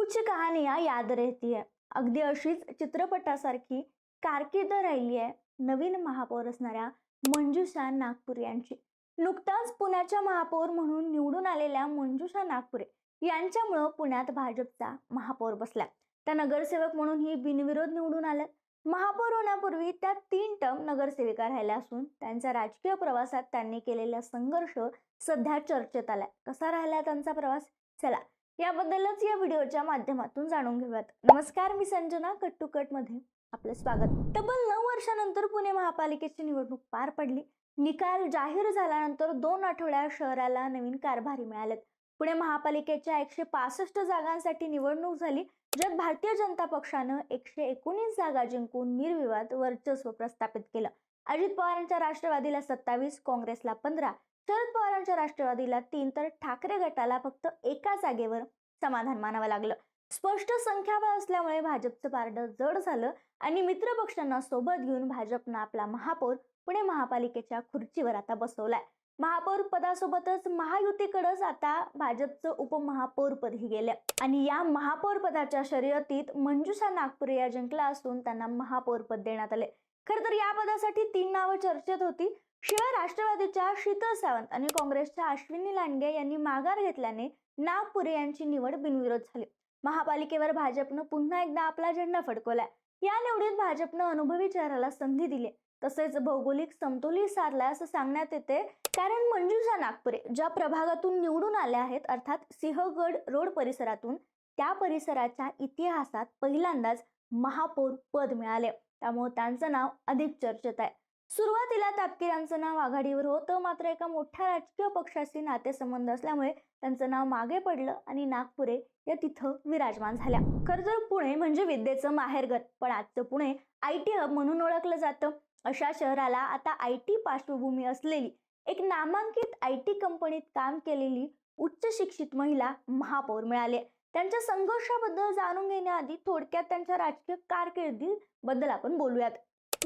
कुछ कहानियां याद रहती है. अगदी अशीच चित्रपटासारखी कारकीर्द राहिली आहे नवीन महापौर असणाऱ्या मंजुषा नागपुरे यांची. नुकताच पुण्याच्या महापौर म्हणून निवडून आलेल्या मंजुषा नागपुरे यांच्यामुळे पुण्यात भाजपचा महापौर बसला. त्या नगरसेवक म्हणूनही बिनविरोध निवडून आल्या. महापौर होण्यापूर्वी त्या 3 टर्म नगरसेविका राहिल्या असून त्यांच्या राजकीय प्रवासात त्यांनी केलेला संघर्ष सध्या चर्चेत आलाय. कसा राहिला त्यांचा प्रवास, चला याबद्दलच या व्हिडिओच्या माध्यमातून जाणून घेऊयात. नमस्कार, मी संजना. कट टू कट मध्ये आपलं स्वागत. तब्बल 9 वर्षानंतर पुणे महापालिकेची निवडणूक पार पडली. निकाल जाहीर झाल्यानंतर 2 आठवड्यात शहराला नवीन कारभारी मिळालेत. पुणे महापालिकेच्या 165 जागांसाठी निवडणूक झाली, ज्यात भारतीय जनता पक्षानं 119 जागा जिंकून निर्विवाद वर्चस्व प्रस्थापित केलं. अजित पवारांच्या राष्ट्रवादीला 27, काँग्रेसला 15, शरद पवारांच्या राष्ट्रवादीला 3 तर ठाकरे गटाला फक्त 1 जागेवर समाधान मानावं लागलं. स्पष्ट संख्याबळ असल्यामुळे भाजपचं पारडं जड झालं आणि मित्र पक्षांना सोबत घेऊन भाजपनं आपला महापौर पुणे महापालिकेच्या खुर्चीवर आता बसवलाय. महापौर पदासोबतच महायुतीकडेच आता भाजपचं उपमहापौर पदही गेलं आणि या महापौर पदाच्या शर्यतीत मंजुषा नागपुरे या जिंकला असून त्यांना महापौर पद देण्यात आले. खरं तर या पदासाठी 3 नावं चर्चेत होती. शिवाय राष्ट्रवादीच्या शीतल सावंत आणि काँग्रेसच्या अश्विनी लांडगे यांनी माघार घेतल्याने नागपुरे यांची निवड बिनविरोध झाली. महापालिकेवर भाजपनं पुन्हा एकदा आपला झेंडा फडकवलाय. या निवडीत भाजपनं अनुभवी चेहऱ्याला संधी दिली, तसेच भौगोलिक समतोल साधला असं सांगण्यात येते. कारण मंजुषा नागपुरे ज्या प्रभागातून निवडून आल्या आहेत, अर्थात सिंहगड रोड परिसरातून, त्या परिसराच्या इतिहासात पहिल्यांदाच महापौर पद मिळाले. त्यामुळे त्यांचं नाव अधिक चर्चेत आहे. सुरुवातीला तापकीरांचं नाव आघाडीवर होतं, मात्र एका मोठ्या राजकीय पक्षाशी नातेसंबंध असल्यामुळे त्यांचं नाव मागे पडलं आणि नागपुरे या तिथं विराजमान झाल्या. खरं तर पुणे म्हणजे विद्येचं माहेरघर, पण आजचं पुणे IT हब म्हणून ओळखलं जातं. अशा शहराला आता IT पार्श्वभूमी असलेली एक नामांकित IT कंपनीत काम केलेली उच्च शिक्षित महिला महापौर मिळाली. त्यांच्या संघर्षाबद्दल जाणून घेण्याआधी थोडक्यात त्यांच्या राजकीय कारकिर्दीबद्दल आपण बोलूयात.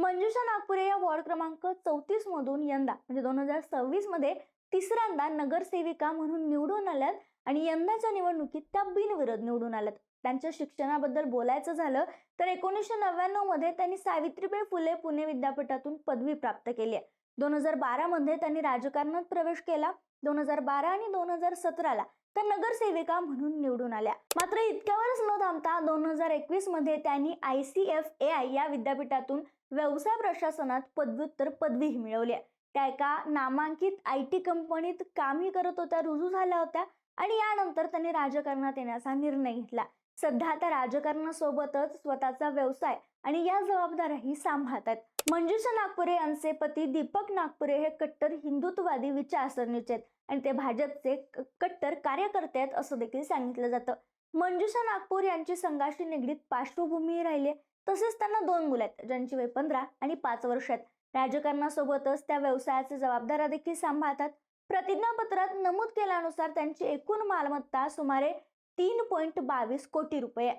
मंजुषा नागपुरे या वॉर्ड क्रमांक 34 मधून यंदा म्हणजे 2026 मध्ये तिसऱ्यांदा नगरसेविका म्हणून निवडून आल्यात आणि यंदाच्या निवडणुकीत त्या बिनविरोध निवडून आल्यात. त्यांच्या शिक्षणाबद्दल बोलायचं झालं तर 1999 मध्ये त्यांनी सावित्रीबाई फुले पुणे विद्यापीठातून पदवी प्राप्त केली आहे. 2012 मध्ये त्यांनी राजकारणात प्रवेश केला. 2012 आणि 2017ला त्या नगरसेविका म्हणून निवडून आल्या. मात्र इतक्यावरच न थांबता 2021 मध्ये त्यांनी ICFAI या विद्यापीठातून व्यवसाय प्रशासनात पदव्युत्तर पदवीही मिळवली. त्या एका नामांकित IT कंपनीत कामही करत होत्या, रुजू झाल्या होत्या आणि यानंतर त्यांनी राजकारणात येण्याचा निर्णय घेतला. सध्या त्या राजकारणासोबतच स्वतःचा व्यवसाय आणि या जबाबदाऱ्याही सांभाळतात. मंजुषा नागपुरे यांचे पती दीपक नागपुरे हे कट्टर हिंदुत्ववादी विचारसरणीचे आहेत आणि ते भाजपचे कट्टर कार्यकर्ते आहेत असं देखील सांगितलं जातं. मंजुषा नागपूर यांची संघाशी निगडीत पार्श्वभूमी राहिली. तसेच त्यांना 2 मुलं आहेत, ज्यांची वय 15 आणि 5 वर्ष आहेत. राजकारणासोबतच त्या व्यवसायाच्या जबाबदाऱ्या देखील सांभाळतात. प्रतिज्ञापत्रात नमूद केल्यानुसार त्यांची एकूण मालमत्ता सुमारे 3.22 कोटी रुपये आहे.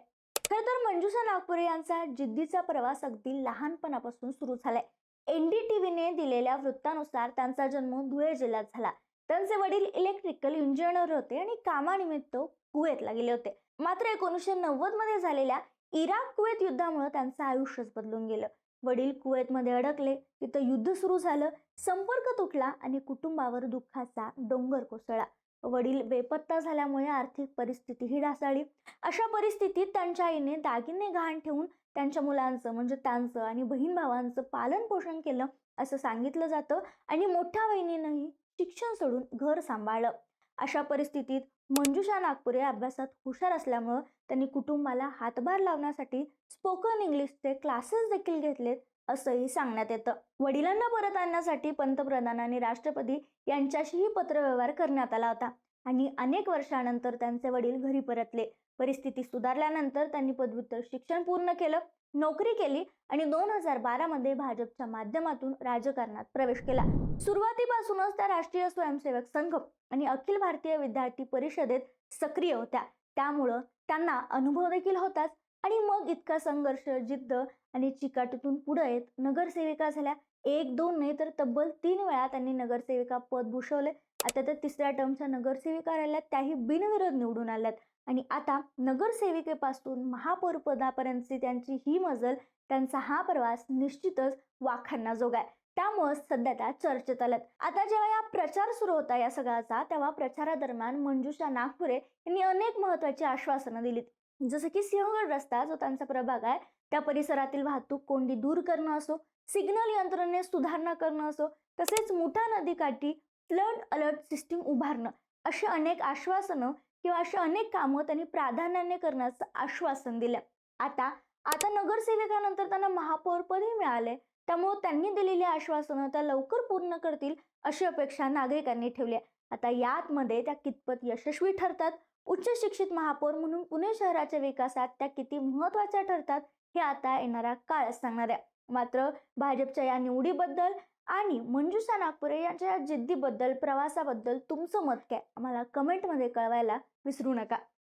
खरं तर मंजुषा नागपुरे यांचा जिद्दीचा प्रवास अगदी लहानपणापासून सुरू झालाय. NDTVने दिलेल्या वृत्तानुसार त्यांचा जन्म धुळे जिल्ह्यात झाला. त्यांचे वडील इलेक्ट्रिकल इंजिनियर होते आणि कामानिमित्त कुवेतला गेले होते. मात्र 1990 मध्ये झालेल्या इराक कुवेत युद्धामुळे त्यांचं आयुष्यच बदलून गेलं. वडील कुवेतमध्ये अडकले, तिथं युद्ध सुरू झालं, संपर्क तुटला आणि कुटुंबावर दुःखाचा डोंगर कोसळला. वडील बेपत्ता झाल्यामुळे आर्थिक परिस्थितीही ढासळली. अशा परिस्थितीत त्यांच्या आईने दागिने गहाण ठेवून त्यांच्या मुलांचं म्हणजे त्यांचं आणि बहीण भावांचं पालन पोषण केलं असं सांगितलं जातं आणि मोठ्या बहिणीनंही शिक्षण सोडून घर सांभाळलं. अशा परिस्थितीत मंजुषा नागपुरे अभ्यासात हुशार असल्यामुळे त्यांनी कुटुंबाला हातभार लावण्यासाठी स्पोकन इंग्लिशचे क्लासेस देखील घेतलेत असंही सांगण्यात येतं. वडिलांना परत आणण्यासाठी पंतप्रधान आणि राष्ट्रपती यांच्याशीही पत्रव्यवहार करण्यात आला होता आणि अनेक वर्षानंतर त्यांचे वडील घरी परतले. परिस्थिती सुधारल्यानंतर त्यांनी पदव्युत्तर शिक्षण पूर्ण केलं, नोकरी केली आणि 2012 मध्ये भाजपच्या माध्यमातून राजकारणात प्रवेश केला. सुरुवातीपासूनच त्या राष्ट्रीय स्वयंसेवक संघ आणि अखिल भारतीय विद्यार्थी परिषदेत सक्रिय होत्या. त्यामुळं त्यांना अनुभव देखील होताच आणि मग इतका संघर्ष, जिद्द आणि चिकाटीतून पुढे येत नगरसेविका झाल्या. 1-2 नाही तर तब्बल 3 वेळा त्यांनी नगरसेविका पद भूषवले. आता तर 3ऱ्या टर्मच्या नगरसेविका राहिल्यात, त्याही बिनविरोध निवडून आल्यात. आणि आता नगरसेविकेपासून महापौर पदापर्यंतची त्यांची ही मजल, त्यांचा हा प्रवास निश्चितच वाखाणण्याजोगा आहे. त्यामुळे सध्या त्या चर्चेत आल्यात. आता जेव्हा या प्रचार सुरू होता या सगळ्याचा, तेव्हा प्रचारादरम्यान मंजुषा नागपुरे यांनी अनेक महत्त्वाची आश्वासनं दिलीत. जसं की सिंहगड रस्ता जो त्यांचा प्रभाग आहे त्या परिसरातील वाहतूक कोंडी दूर करणं असो, सिग्नल यंत्रणेत सुधारणा करणं असो, तसेच मुठा नदीकाठी फ्लड अलर्ट सिस्टीम उभारणं, अशी अनेक आश्वासनं किंवा अशी अनेक कामं त्यांनी प्राधान्याने करण्याचं आश्वासन दिलं. आता आता नगरसेवकानंतर त्यांना महापौरपदही मिळाले, त्यामुळे त्यांनी दिलेली आश्वासनं त्या लवकर पूर्ण करतील अशी अपेक्षा नागरिकांनी ठेवली आहे. आता यामध्ये त्या कितपत यशस्वी ठरतात, उच्च शिक्षित महापौर म्हणून पुणे शहराच्या विकासात त्या किती महत्त्वाच्या ठरतात, हे आता येणारा काळच सांगणार आहे. मात्र भाजपच्या या निवडीबद्दल आणि मंजुषा नागपुरे यांच्या या जिद्दीबद्दल, प्रवासाबद्दल तुमचं मत काय, आम्हाला कमेंटमध्ये कळवायला विसरू नका.